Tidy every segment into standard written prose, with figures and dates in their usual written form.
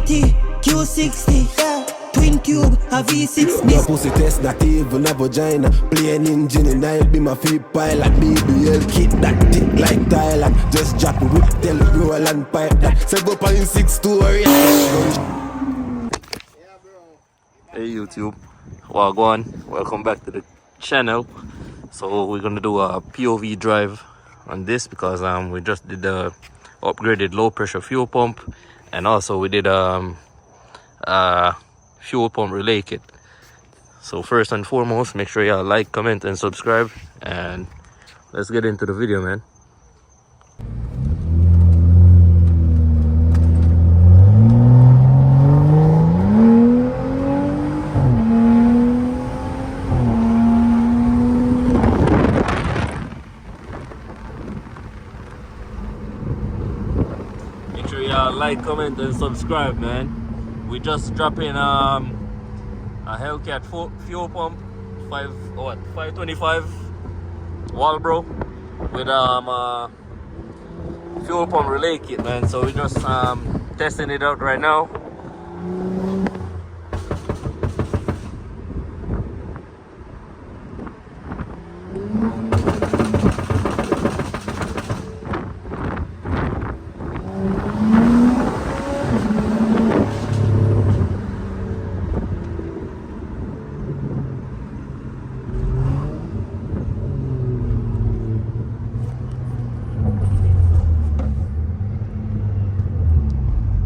80, Q60, yeah. Twin tube, a V6. No pussy test, not even a vagina. Plain engine in night, be my feet pilot. BBL kit that tick like Thailand. Just drop it, whip, tell it, roll and pipe that. 7.6 story. Hey YouTube, Wagwan, welcome back to the channel. So we're gonna do a POV drive on this because we just did the upgraded low pressure fuel pump, and also we did fuel pump relay kit. So first and foremost, make sure y'all like, comment and subscribe, and let's get into the video, man. Make sure y'all like, comment and subscribe, man. We just dropped in a Hellcat fuel pump, 525 Walbro with fuel pump relay kit, man. So we just testing it out right now.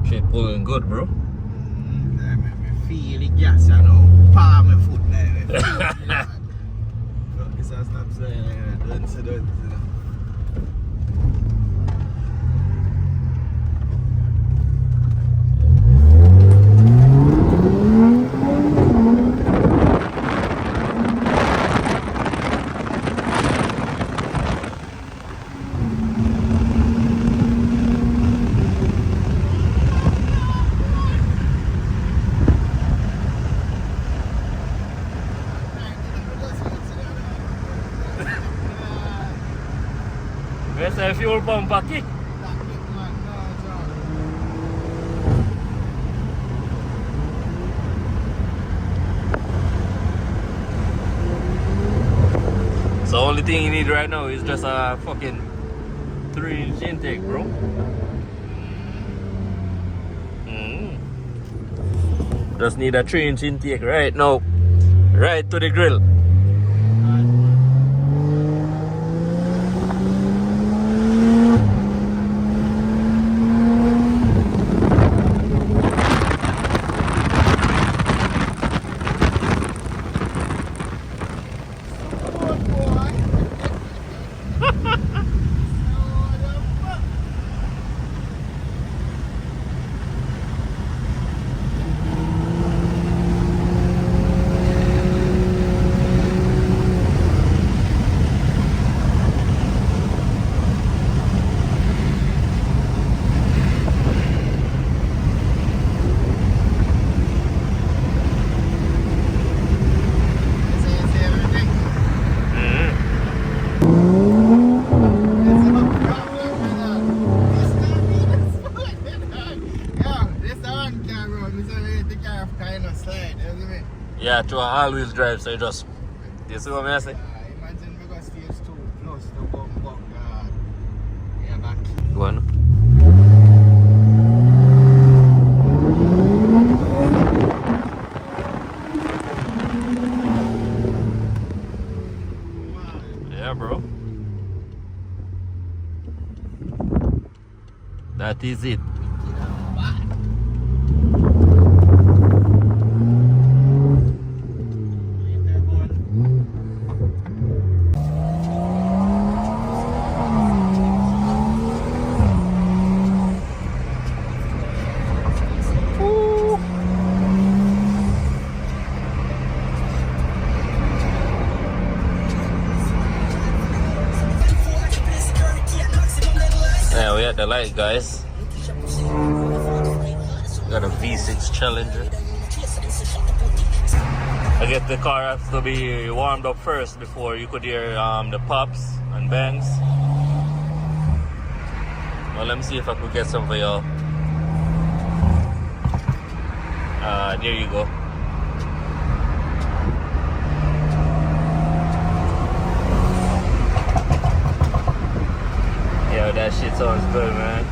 Shit pulling good, bro. I feel the gas, I know. Palm my foot there. Look, this is stop saying don't say that. Where's the fuel pump aquí? So only thing you need right now is just a fucking 3-inch intake, bro. Just need a 3-inch intake right now. Right to the grill. Yeah, to an all-wheel drive, so you just, you see what I say? Imagine we got stage 2 plus the bump yeah, back. Go on. Yeah, bro. That is it. Yeah, we at the light, guys. Got a V6 Challenger. I guess the car has to be warmed up first before you could hear the pops and bangs. Well, let me see if I could get some for y'all. there you go. Yeah, that shit sounds good, man.